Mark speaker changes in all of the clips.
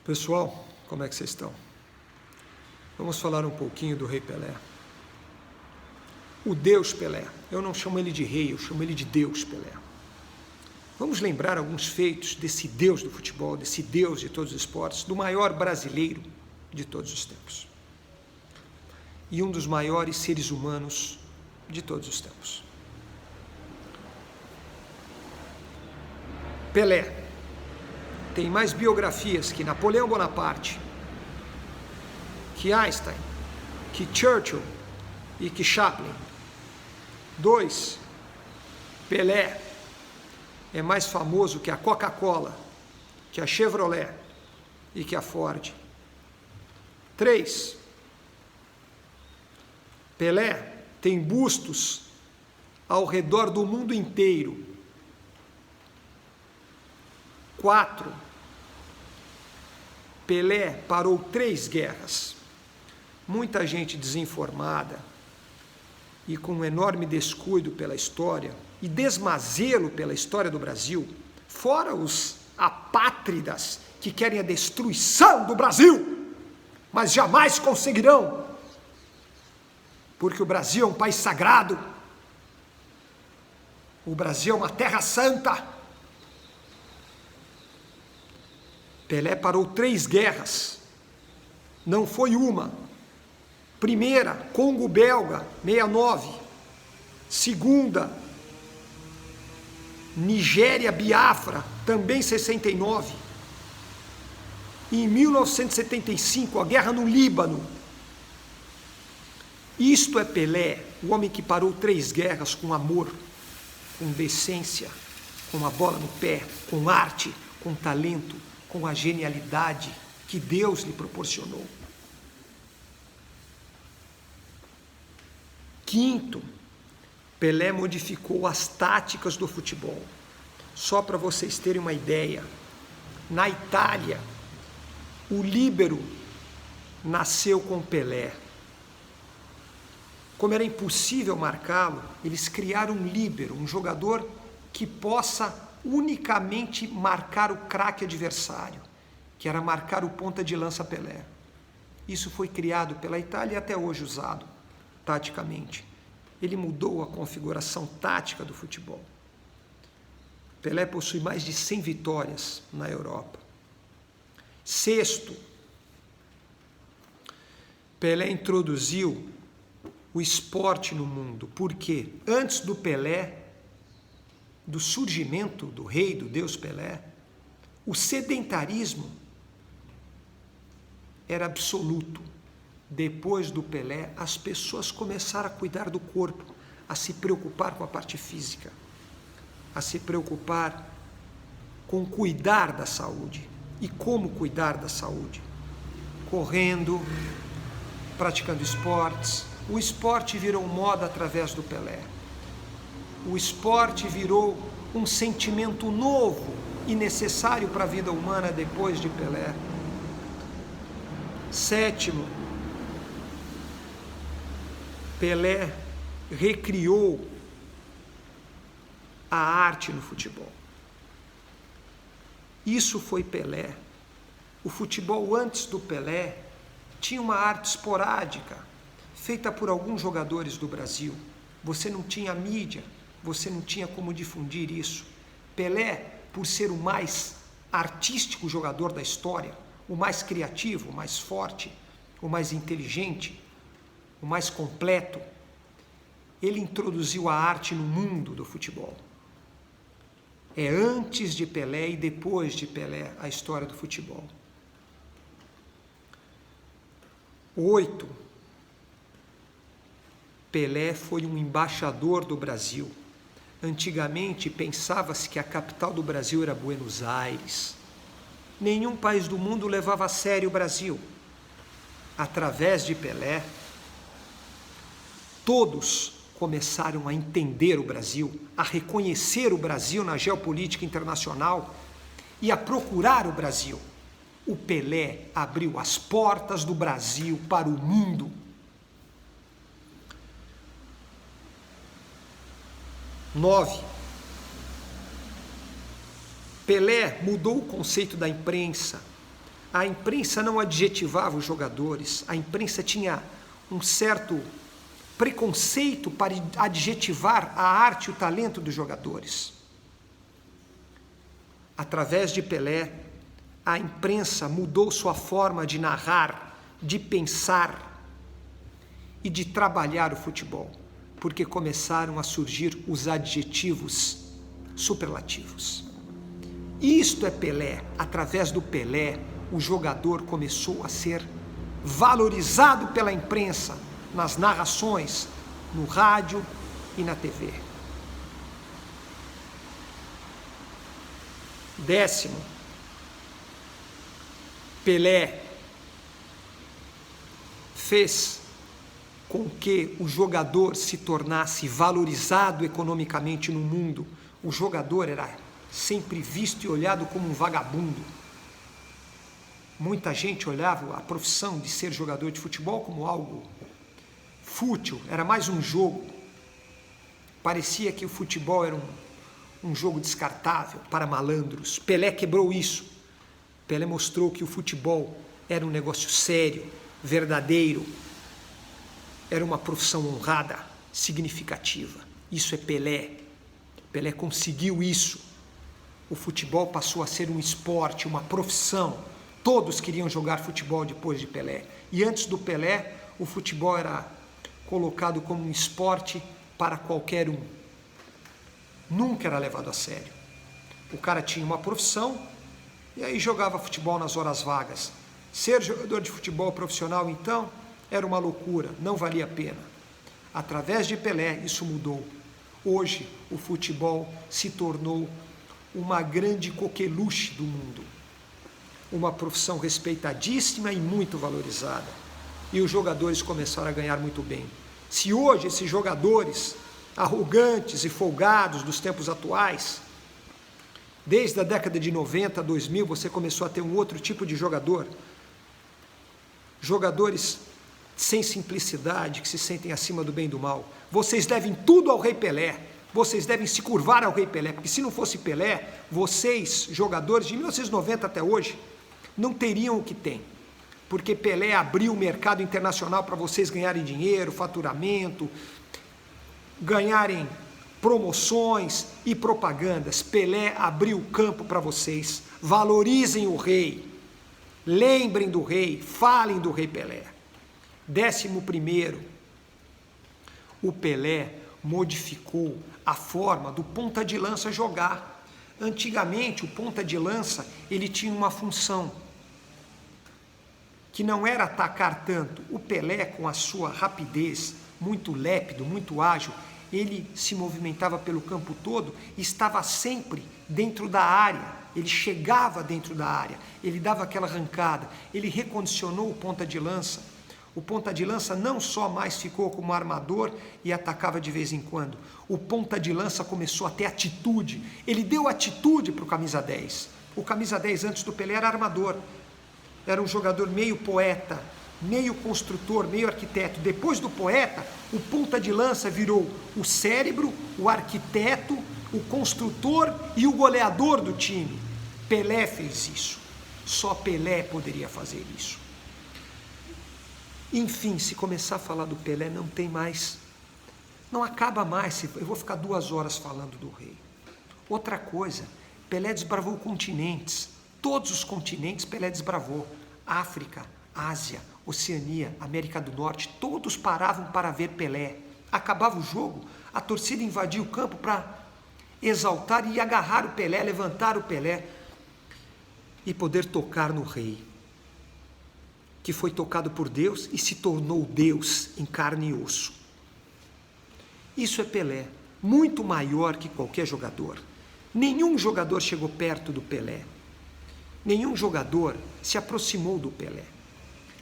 Speaker 1: Pessoal, como é que vocês estão? Vamos falar um pouquinho do Rei Pelé. O Deus Pelé. Eu não chamo ele de rei, eu chamo ele de Deus Pelé. Vamos lembrar alguns feitos desse Deus do futebol, desse Deus de todos os esportes, do maior brasileiro de todos os tempos. E um dos maiores seres humanos de todos os tempos. Pelé tem mais biografias que Napoleão Bonaparte, que Einstein, que Churchill e que Chaplin. 2. Pelé é mais famoso que a Coca-Cola, que a Chevrolet e que a Ford. 3. Pelé tem bustos ao redor do mundo inteiro. 4. Pelé parou 3 guerras. Muita gente desinformada e com um enorme descuido pela história e desmazelo pela história do Brasil, fora os apátridas que querem a destruição do Brasil, mas jamais conseguirão, porque o Brasil é um país sagrado, o Brasil é uma terra santa. Pelé parou 3 guerras, não foi uma. Primeira, Congo-Belga, 69. Segunda, Nigéria-Biafra, também 69. E em 1975, a guerra no Líbano. Isto é Pelé, o homem que parou 3 guerras com amor, com decência, com a bola no pé, com arte, com talento, com a genialidade que Deus lhe proporcionou. 5. Pelé modificou as táticas do futebol. Só para vocês terem uma ideia, na Itália, o líbero nasceu com Pelé. Como era impossível marcá-lo, eles criaram um líbero, um jogador que possa unicamente marcar o craque adversário, que era marcar o ponta de lança Pelé. Isso foi criado pela Itália e até hoje usado taticamente. Ele mudou a configuração tática do futebol. Pelé possui mais de 100 vitórias na Europa. 6. Pelé introduziu o esporte no mundo, porque antes do Pelé, do surgimento do rei, do Deus Pelé, o sedentarismo era absoluto. Depois do Pelé, as pessoas começaram a cuidar do corpo, a se preocupar com a parte física, a se preocupar com cuidar da saúde. E como cuidar da saúde? Correndo, praticando esportes. O esporte virou moda através do Pelé. O esporte virou um sentimento novo e necessário para a vida humana depois de Pelé. 7. Pelé recriou a arte no futebol. Isso foi Pelé. O futebol antes do Pelé tinha uma arte esporádica, feita por alguns jogadores do Brasil. Você não tinha mídia, você não tinha como difundir isso. Pelé, por ser o mais artístico jogador da história, o mais criativo, o mais forte, o mais inteligente, o mais completo, ele introduziu a arte no mundo do futebol. É antes de Pelé e depois de Pelé a história do futebol. 8. Pelé foi um embaixador do Brasil. Antigamente pensava-se que a capital do Brasil era Buenos Aires. Nenhum país do mundo levava a sério o Brasil. Através de Pelé, todos começaram a entender o Brasil, a reconhecer o Brasil na geopolítica internacional e a procurar o Brasil. O Pelé abriu as portas do Brasil para o mundo. 9. Pelé mudou o conceito da imprensa. A imprensa não adjetivava os jogadores, a imprensa tinha um certo preconceito para adjetivar a arte e o talento dos jogadores. Através de Pelé, a imprensa mudou sua forma de narrar, de pensar e de trabalhar o futebol, porque começaram a surgir os adjetivos superlativos. Isto é Pelé. Através do Pelé, o jogador começou a ser valorizado pela imprensa, nas narrações, no rádio e na TV. 10º, Pelé fez com que o jogador se tornasse valorizado economicamente no mundo. O jogador era sempre visto e olhado como um vagabundo. Muita gente olhava a profissão de ser jogador de futebol como algo fútil, era mais um jogo. Parecia que o futebol era um jogo descartável para malandros. Pelé quebrou isso. Pelé mostrou que o futebol era um negócio sério, verdadeiro, era uma profissão honrada, significativa. Isso é Pelé. Pelé conseguiu isso. O futebol passou a ser um esporte, uma profissão. Todos queriam jogar futebol depois de Pelé. E antes do Pelé, o futebol era colocado como um esporte para qualquer um. Nunca era levado a sério. O cara tinha uma profissão e aí jogava futebol nas horas vagas. Ser jogador de futebol profissional, então, era uma loucura, não valia a pena. Através de Pelé, isso mudou. Hoje, o futebol se tornou uma grande coqueluche do mundo. Uma profissão respeitadíssima e muito valorizada. E os jogadores começaram a ganhar muito bem. Se hoje esses jogadores arrogantes e folgados dos tempos atuais, desde a década de 90, 2000, você começou a ter um outro tipo de jogador. Jogadores sem simplicidade, que se sentem acima do bem e do mal. Vocês devem tudo ao Rei Pelé. Vocês devem se curvar ao Rei Pelé, porque se não fosse Pelé, vocês, jogadores de 1990 até hoje, não teriam o que tem. Porque Pelé abriu o mercado internacional para vocês ganharem dinheiro, faturamento, ganharem promoções e propagandas. Pelé abriu o campo para vocês. Valorizem o rei, lembrem do rei, falem do Rei Pelé. 11º, o Pelé modificou a forma do ponta de lança jogar. Antigamente, o ponta de lança, ele tinha uma função que não era atacar tanto. O Pelé, com a sua rapidez, muito lépido, muito ágil, ele se movimentava pelo campo todo e estava sempre dentro da área. Ele chegava dentro da área, ele dava aquela arrancada, ele recondicionou o ponta de lança. O ponta de lança não só mais ficou como armador e atacava de vez em quando. O ponta de lança começou a ter atitude. Ele deu atitude para o camisa 10. O camisa 10 antes do Pelé era armador. Era um jogador meio poeta, meio construtor, meio arquiteto. Depois do poeta, o ponta de lança virou o cérebro, o arquiteto, o construtor e o goleador do time. Pelé fez isso. Só Pelé poderia fazer isso. Enfim, se começar a falar do Pelé, não tem mais, não acaba mais. Eu vou ficar 2 horas falando do rei. Outra coisa, Pelé desbravou continentes. Todos os continentes Pelé desbravou. África, Ásia, Oceania, América do Norte, todos paravam para ver Pelé. Acabava o jogo, a torcida invadia o campo para exaltar e agarrar o Pelé, levantar o Pelé e poder tocar no rei, que foi tocado por Deus e se tornou Deus em carne e osso. Isso é Pelé, muito maior que qualquer jogador. Nenhum jogador chegou perto do Pelé. Nenhum jogador se aproximou do Pelé.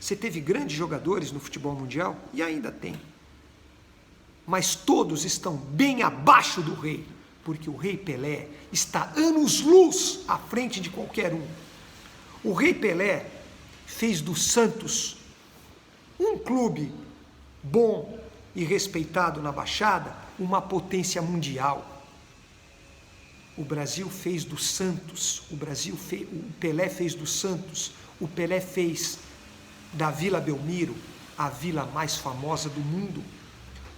Speaker 1: Você teve grandes jogadores no futebol mundial e ainda tem. Mas todos estão bem abaixo do rei, porque o Rei Pelé está anos-luz à frente de qualquer um. O Rei Pelé fez do Santos um clube bom e respeitado na Baixada, uma potência mundial. O Brasil fez do Santos, o Pelé fez do Santos O Pelé fez da Vila Belmiro a vila mais famosa do mundo.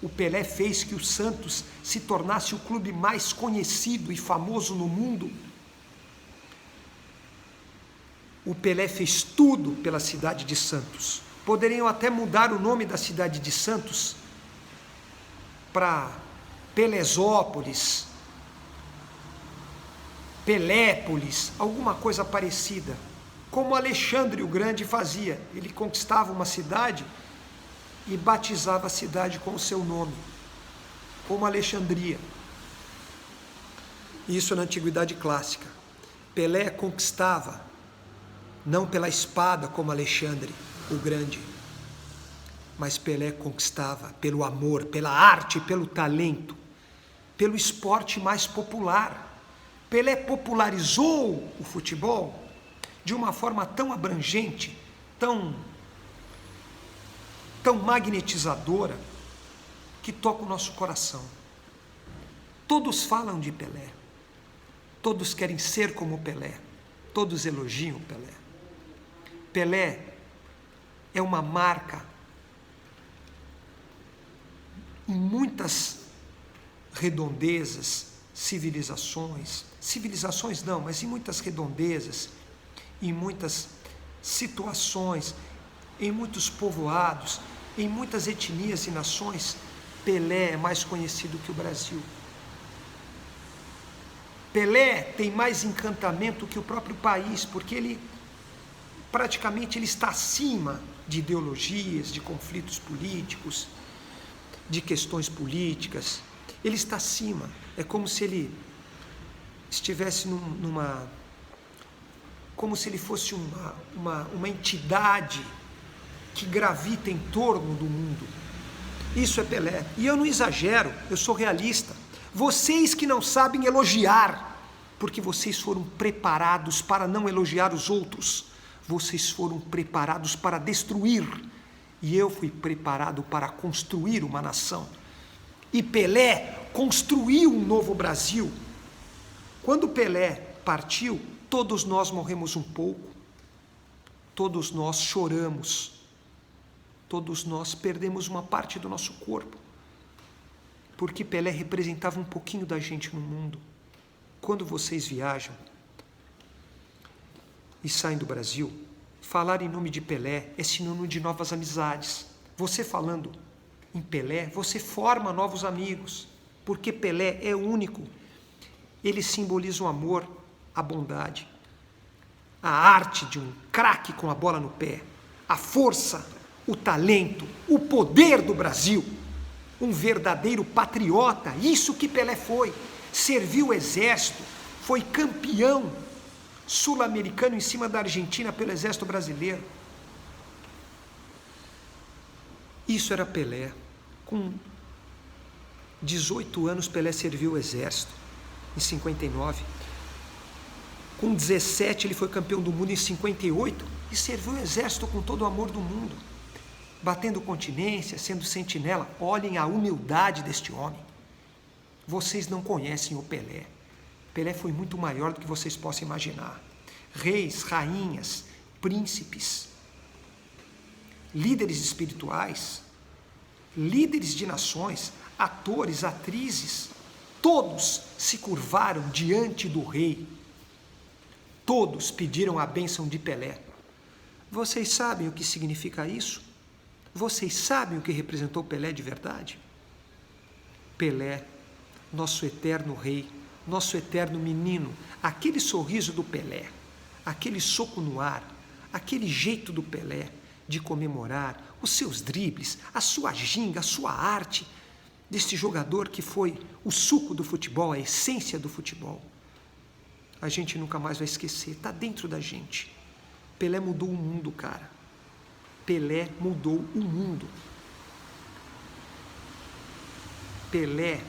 Speaker 1: O Pelé fez que o Santos se tornasse o clube mais conhecido e famoso no mundo. O Pelé fez tudo pela cidade de Santos. Poderiam até mudar o nome da cidade de Santos para Pelésópolis, Pelépolis, alguma coisa parecida, como Alexandre o Grande fazia. Ele conquistava uma cidade e batizava a cidade com o seu nome, como Alexandria. Isso na Antiguidade Clássica. Pelé conquistava, não pela espada como Alexandre o Grande, mas Pelé conquistava pelo amor, pela arte, pelo talento, pelo esporte mais popular. Pelé popularizou o futebol de uma forma tão abrangente, tão magnetizadora, que toca o nosso coração. Todos falam de Pelé, todos querem ser como Pelé, todos elogiam Pelé. Pelé é uma marca em muitas redondezas, civilizações não, mas em muitas redondezas, em muitas situações, em muitos povoados, em muitas etnias e nações. Pelé é mais conhecido que o Brasil. Pelé tem mais encantamento que o próprio país, porque ele está acima de ideologias, de conflitos políticos, de questões políticas. Ele está acima. É como se ele estivesse como se ele fosse uma entidade que gravita em torno do mundo. Isso é Pelé. E eu não exagero, eu sou realista. Vocês que não sabem elogiar, porque vocês foram preparados para não elogiar os outros, vocês foram preparados para destruir, e eu fui preparado para construir uma nação. E Pelé construiu um novo Brasil. Quando Pelé partiu, todos nós morremos um pouco, todos nós choramos, todos nós perdemos uma parte do nosso corpo, porque Pelé representava um pouquinho da gente no mundo. Quando vocês viajam e saem do Brasil, falar em nome de Pelé é sinônimo de novas amizades. Você falando em Pelé, você forma novos amigos, porque Pelé é único. Ele simboliza o amor, a bondade, a arte de um craque com a bola no pé, a força, o talento, o poder do Brasil, um verdadeiro patriota. Isso que Pelé foi. Serviu o exército, foi campeão sul-americano em cima da Argentina pelo exército brasileiro. Isso era Pelé. Com 18 anos, Pelé serviu o exército, em 59. Com 17, ele foi campeão do mundo em 58 e serviu o exército com todo o amor do mundo, batendo continência, sendo sentinela. Olhem a humildade deste homem. Vocês não conhecem o Pelé. Pelé foi muito maior do que vocês possam imaginar. Reis, rainhas, príncipes, líderes espirituais, líderes de nações, atores, atrizes, todos se curvaram diante do rei. Todos pediram a bênção de Pelé. Vocês sabem o que significa isso? Vocês sabem o que representou Pelé de verdade? Pelé, nosso eterno rei, nosso eterno menino, aquele sorriso do Pelé, aquele soco no ar, aquele jeito do Pelé de comemorar, os seus dribles, a sua ginga, a sua arte, desse jogador que foi o suco do futebol, a essência do futebol. A gente nunca mais vai esquecer, está dentro da gente. Pelé mudou o mundo, cara. Pelé mudou o mundo. Pelé,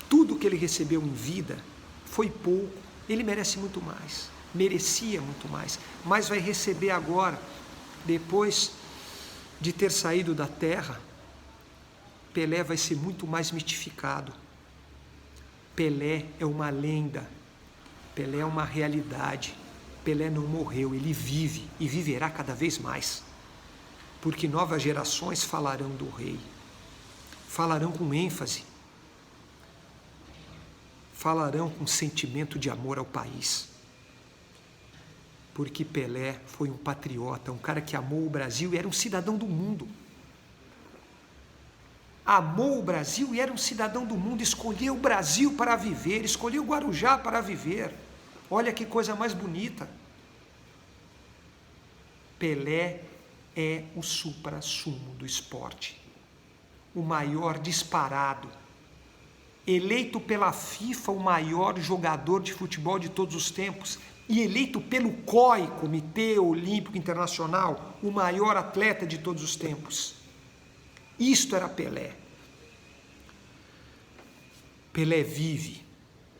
Speaker 1: tudo que ele recebeu em vida foi pouco. Ele merece muito mais, merecia muito mais, mas vai receber agora, depois de ter saído da terra. Pelé vai ser muito mais mitificado. Pelé é uma lenda, Pelé é uma realidade. Pelé não morreu, ele vive e viverá cada vez mais. Porque novas gerações falarão do rei. Falarão com ênfase. Falarão com sentimento de amor ao país. Porque Pelé foi um patriota, um cara que amou o Brasil e era um cidadão do mundo. Amou o Brasil e era um cidadão do mundo, escolheu o Brasil para viver, escolheu o Guarujá para viver. Olha que coisa mais bonita. Pelé é o suprassumo do esporte, o maior disparado, eleito pela FIFA o maior jogador de futebol de todos os tempos e eleito pelo COI, Comitê Olímpico Internacional, o maior atleta de todos os tempos. Isto era Pelé. Pelé vive.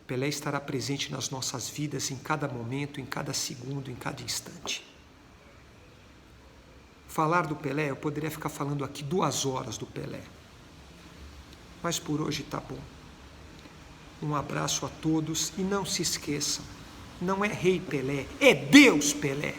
Speaker 1: Pelé estará presente nas nossas vidas em cada momento, em cada segundo, em cada instante. Falar do Pelé, eu poderia ficar falando aqui 2 horas do Pelé. Mas por hoje tá bom. Um abraço a todos e não se esqueçam, não é Rei Pelé, é Deus Pelé.